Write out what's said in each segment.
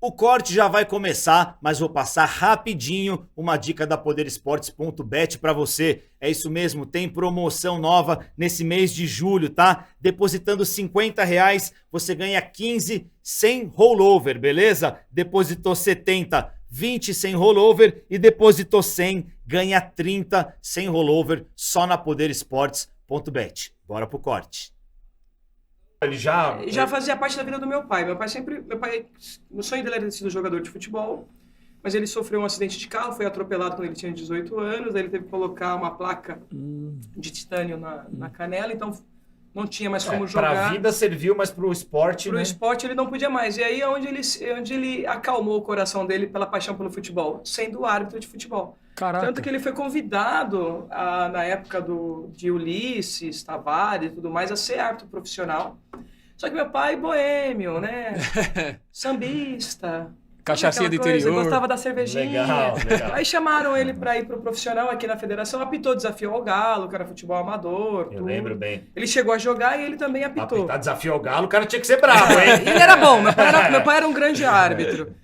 O corte já vai começar, mas vou passar rapidinho uma dica da poderesportes.bet para você. É isso mesmo, tem promoção nova nesse mês de julho, tá? Depositando R$ 50, você ganha 15 sem rollover, beleza? Depositou 70, 20 sem rollover e depositou 100, ganha 30 sem rollover só na poderesportes.bet. Bora pro corte. Ele já fazia parte da vida do meu pai. Meu pai, o sonho dele era ter sido jogador de futebol, mas ele sofreu um acidente de carro, foi atropelado quando ele tinha 18 anos, aí ele teve que colocar uma placa de titânio na canela, então não tinha mais como jogar. Pra vida serviu, mas pro esporte, Pro esporte ele não podia mais. E aí é onde ele acalmou o coração dele pela paixão pelo futebol, sendo árbitro de futebol. Caraca. Tanto que ele foi convidado, na época de Ulisses, Tavares e tudo mais, a ser árbitro profissional. Só que meu pai, boêmio, né? Sambista. Cachaçinha do coisa, interior. Gostava da cervejinha. Legal. Aí chamaram ele para ir pro profissional aqui na federação, apitou desafio ao Galo, que era futebol amador. Eu lembro bem. Ele chegou a jogar e ele também apitou. Apitar desafio ao Galo, o cara tinha que ser bravo, hein? Ele era bom, meu pai era um grande árbitro.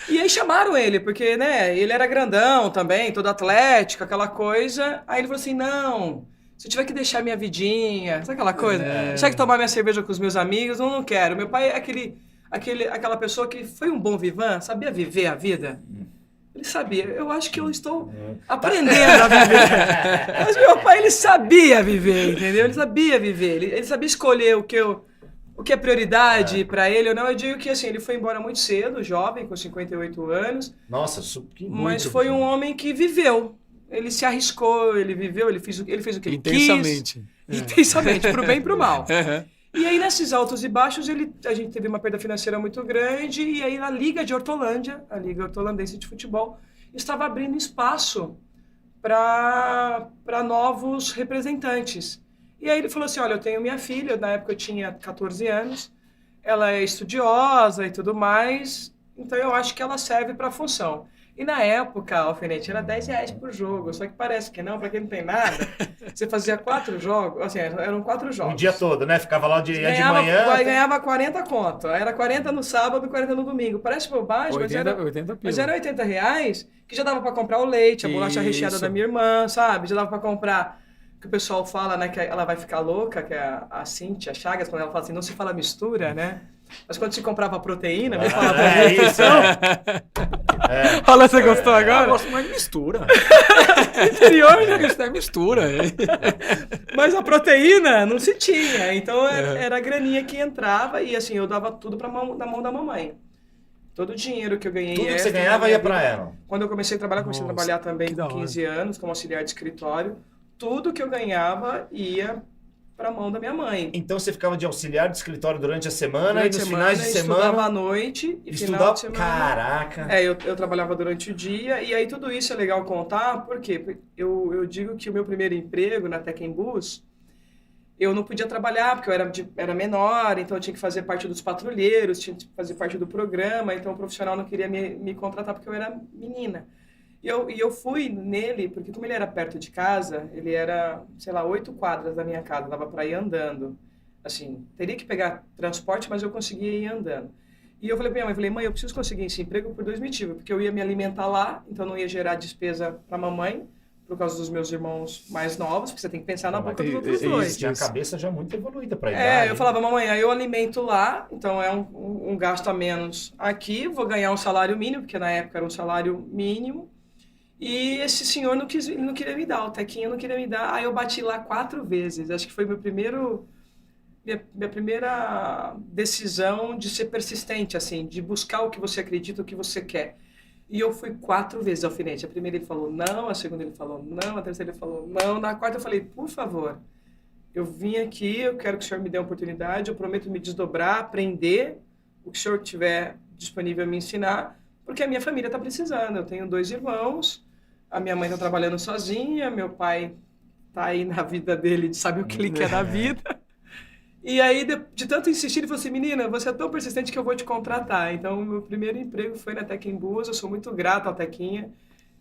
E aí chamaram ele, porque, né, ele era grandão também, todo atlético, aquela coisa. Aí ele falou assim, não, se eu tiver que deixar minha vidinha, sabe aquela coisa? Deixar que tomar minha cerveja com os meus amigos, eu não quero. Meu pai é aquela pessoa que foi um bom vivan, sabia viver a vida. Ele sabia. Eu acho que eu estou aprendendo a viver. Mas meu pai, ele sabia viver, entendeu? Ele sabia viver. Ele sabia escolher o que é prioridade pra ele ou não. Eu digo que assim, ele foi embora muito cedo, jovem, com 58 anos. Nossa, que muito. Mas foi um homem que viveu. Ele se arriscou, ele viveu, ele fez o que ele Intensamente. quis. Intensamente, pro bem e pro mal. E aí, nesses altos e baixos, a gente teve uma perda financeira muito grande, e aí a Liga de Hortolândia, a Liga Hortolandense de Futebol, estava abrindo espaço para novos representantes. E aí ele falou assim, olha, eu tenho minha filha, na época eu tinha 14 anos, ela é estudiosa e tudo mais, então eu acho que ela serve para a função. E na época, Alfinete, era R$10 por jogo, só que parece que não, para quem não tem nada, você fazia 4 jogos, assim, eram 4 jogos. O dia todo, né? Ficava lá de manhã. Ganhava 40 conto, era 40 no sábado e 40 no domingo. Parece bobagem, 80 mas era R$80, que já dava para comprar o leite, a bolacha recheada da minha irmã, sabe? Já dava para comprar, que o pessoal fala, né, que ela vai ficar louca, que é a Cíntia Chagas, quando ela fala assim, não se fala mistura, né? Mas quando se comprava proteína, vamos falar pra isso. Olha, você gostou agora? Eu gosto mais de mistura. Interior, Isso é mistura. mas a proteína não se tinha. Então era a graninha que entrava e assim, eu dava tudo na mão da mamãe. Todo o dinheiro que eu ganhei. Tudo que você ganhava ia pra ela. Quando eu comecei a trabalhar também com 15 anos, como auxiliar de escritório. Tudo que eu ganhava ia para a mão da minha mãe. Então você ficava de auxiliar de escritório durante a semana Durante e nos semana, finais de semana... estudava à noite e final de semana... Caraca! Eu trabalhava durante o dia e aí tudo isso é legal contar, porque eu digo que o meu primeiro emprego na Tech Bus, eu não podia trabalhar porque eu era menor, então eu tinha que fazer parte dos patrulheiros, tinha que fazer parte do programa, então o profissional não queria me contratar porque eu era menina. E eu fui nele, porque como ele era perto de casa, ele era, sei lá, 8 quadras da minha casa, dava para ir andando. Assim, teria que pegar transporte, mas eu conseguia ir andando. E eu falei para minha mãe, eu preciso conseguir esse emprego por 2 motivos, porque eu ia me alimentar lá, então não ia gerar despesa para a mamãe, por causa dos meus irmãos mais novos, porque você tem que pensar na boca dos outros dois. Tinha a cabeça já muito evoluída para idade. Eu falava, mamãe, aí eu alimento lá, então é um gasto a menos aqui, vou ganhar um salário mínimo, porque na época era um salário mínimo, e esse senhor não queria me dar, o Tequinho não queria me dar, aí eu bati lá 4 vezes, acho que foi minha primeira decisão de ser persistente, assim, de buscar o que você acredita, o que você quer. E eu fui 4 vezes alfinete. A primeira ele falou não, a segunda ele falou não, a terceira ele falou não, na quarta eu falei, por favor, eu vim aqui, eu quero que o senhor me dê uma oportunidade, eu prometo me desdobrar, aprender o que o senhor tiver disponível a me ensinar, porque a minha família está precisando. Eu tenho 2 irmãos, a minha mãe está trabalhando sozinha, meu pai está aí na vida dele, sabe o que ele quer da vida. E aí, de tanto insistir, ele falou assim, menina, você é tão persistente que eu vou te contratar. Então, o meu primeiro emprego foi na Tech Bus, eu sou muito grata ao Tequinha.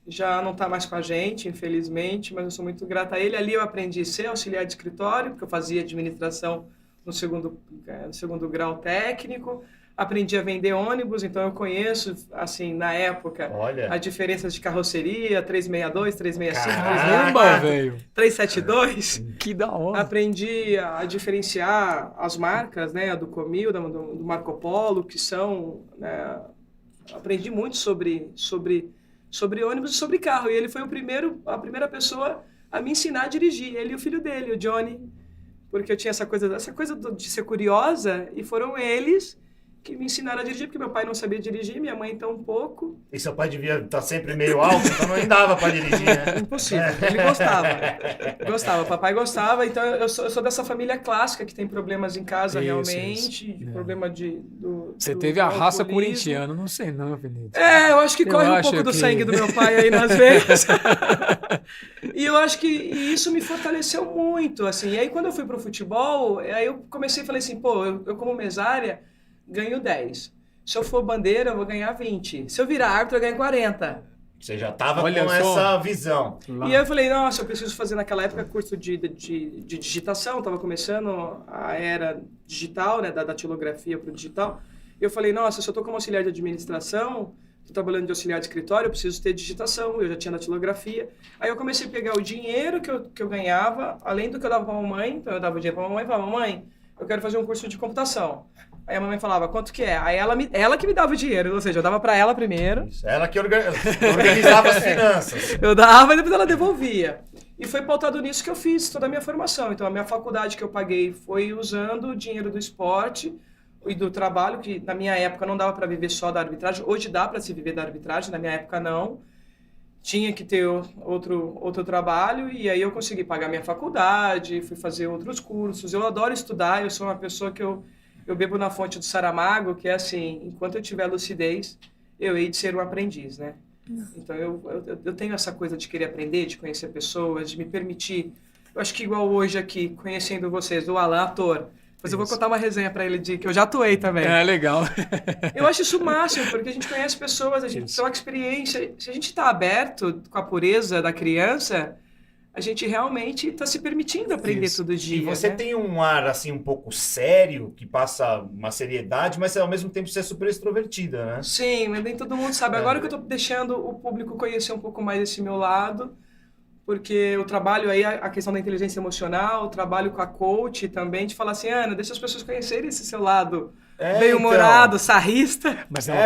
Já não está mais com a gente, infelizmente, mas eu sou muito grata a ele. Ali eu aprendi a ser auxiliar de escritório, porque eu fazia administração no segundo grau técnico. Aprendi a vender ônibus, então eu conheço, assim, na época, Olha. a diferença de carroceria, 362, 365, Caramba, 364, velho. 372. Que da hora. Aprendi a diferenciar as marcas, né, a do Comil, do Marco Polo, que são, né, aprendi muito sobre ônibus e sobre carro. E ele foi a primeira pessoa a me ensinar a dirigir. Ele e o filho dele, o Johnny, porque eu tinha essa coisa de ser curiosa, e foram eles que me ensinaram a dirigir, porque meu pai não sabia dirigir, minha mãe tão pouco. E seu pai devia estar sempre meio alto, então não dava para dirigir, né? Impossível, ele gostava, papai gostava, então eu sou dessa família clássica que tem problemas em casa realmente, problema Você teve a raça corintiana, não sei não, Felipe. Eu acho que corre um pouco do sangue do meu pai aí nas veias. E eu acho que isso me fortaleceu muito, assim. E aí quando eu fui pro futebol, aí eu comecei e falei assim, pô, eu como mesária ganho 10. Se eu for bandeira, eu vou ganhar 20. Se eu virar árbitro, eu ganho 40. Você já estava com Olha só. essa visão. E aí eu falei, nossa, eu preciso fazer naquela época curso de digitação, estava começando a era digital, né, da datilografia para o digital. E eu falei, nossa, se eu estou como auxiliar de administração, estou trabalhando de auxiliar de escritório, eu preciso ter digitação, eu já tinha datilografia. Aí eu comecei a pegar o dinheiro que eu ganhava, além do que eu dava para a mamãe, então eu dava dinheiro para a mamãe e falava, mamãe, eu quero fazer um curso de computação. Aí a mamãe falava, quanto que é? Aí ela que me dava o dinheiro, ou seja, eu dava pra ela primeiro. Isso, ela que organizava as finanças. Eu dava e depois ela devolvia. E foi pautado nisso que eu fiz toda a minha formação. Então a minha faculdade que eu paguei foi usando o dinheiro do esporte e do trabalho, que na minha época não dava para viver só da arbitragem. Hoje dá para se viver da arbitragem, na minha época não. Tinha que ter outro trabalho, e aí eu consegui pagar minha faculdade, fui fazer outros cursos. Eu adoro estudar, eu sou uma pessoa que eu bebo na fonte do Saramago, que é assim, enquanto eu tiver lucidez, eu hei de ser um aprendiz, né? Então eu tenho essa coisa de querer aprender, de conhecer pessoas, de me permitir. Eu acho que igual hoje aqui, conhecendo vocês, o Alan, ator, mas eu vou contar uma resenha pra ele de que eu já atuei também. É, legal. Eu acho isso o máximo, porque a gente conhece pessoas, a gente tem uma experiência. Se a gente está aberto com a pureza da criança, a gente realmente está se permitindo aprender todo dia. E você né? tem um ar, assim, um pouco sério, que passa uma seriedade, mas ao mesmo tempo você é super extrovertida, né? Sim, mas nem todo mundo sabe. Agora que eu estou deixando o público conhecer um pouco mais esse meu lado, porque eu trabalho aí a questão da inteligência emocional, trabalho com a coach também, de falar assim, Ana, deixa as pessoas conhecerem esse seu lado bem-humorado, sarrista. Mas porque...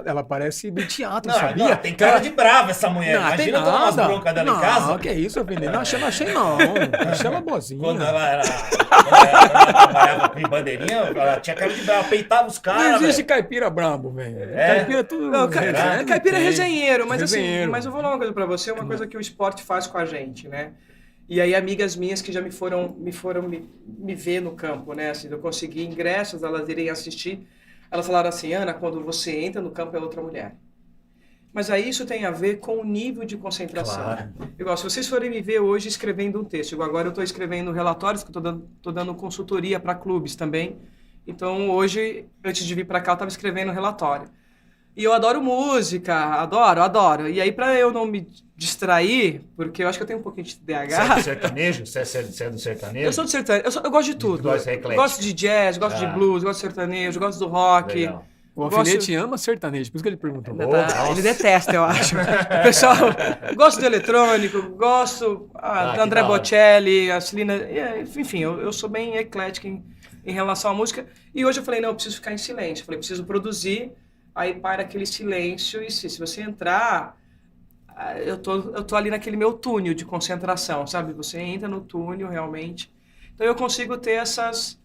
ela parece do teatro, não, sabia? Não, tem cara de brava essa mulher. Não, imagina tomar umas broncas dela em casa. Não, que isso, Avenida. Não, achei não. Achei ela boazinha. Quando ela trabalhava com bandeirinha, ela tinha cara de brava, peitava os caras. Não existe caipira brabo, velho. Caipira é tudo... Não, caipira é resenheiro, mas resenheiro. Assim, mas eu vou falar uma coisa pra você, uma coisa que o esporte faz com a gente, né? E aí amigas minhas que já me foram me ver no campo, né? Assim, eu consegui ingressos, elas irem assistir. Elas falaram assim, Ana, quando você entra no campo é outra mulher. Mas aí isso tem a ver com o nível de concentração. Claro. Igual, se vocês forem me ver hoje escrevendo um texto, igual agora eu estou escrevendo relatórios, que eu estou dando consultoria para clubes também. Então hoje, antes de vir para cá, eu estava escrevendo um relatório. E eu adoro música, adoro. E aí, para eu não me distrair, porque eu acho que eu tenho um pouquinho de TDAH... Você é do sertanejo? Você é do sertanejo? Eu sou do sertanejo, eu gosto de tudo. Gosto de jazz, gosto de blues, gosto de sertanejo, gosto do rock. Legal. O Alfinete ama sertanejo, por isso que ele perguntou. Ele detesta, eu acho. O pessoal, gosto de eletrônico, gosto da André Bocelli, a Celina... Enfim, eu sou bem eclético em relação à música. E hoje eu falei, não, eu preciso ficar em silêncio. Eu falei, preciso produzir... Aí para aquele silêncio e se você entrar, eu tô ali naquele meu túnel de concentração, sabe? Você entra no túnel realmente. Então eu consigo ter essas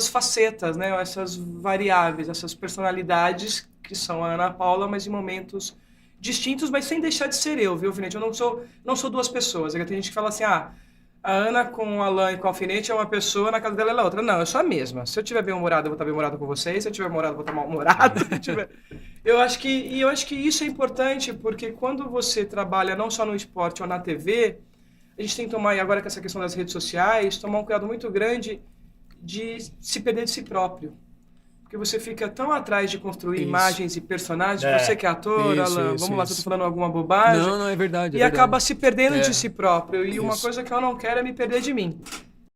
facetas, né? Essas variáveis, essas personalidades que são a Ana Paula, mas em momentos distintos, mas sem deixar de ser eu, viu, Alfinete? Eu não sou duas pessoas. Tem gente que fala assim, a Ana com o Alan e com o Alfinete é uma pessoa, na casa dela ela é outra. Não, eu sou a mesma. Se eu estiver bem-humorado, eu vou estar bem-humorado com vocês. Se eu estiver bem-humorado, eu vou estar mal-humorado. Eu acho que isso é importante, porque quando você trabalha não só no esporte ou na TV, a gente tem que tomar, e agora com essa questão das redes sociais, tomar um cuidado muito grande de se perder de si próprio. Porque você fica tão atrás de construir imagens e personagens, você que é ator, Alan, vamos lá, se eu tô falando alguma bobagem. Não, é verdade. E acaba se perdendo de si próprio. E uma coisa que eu não quero é me perder de mim.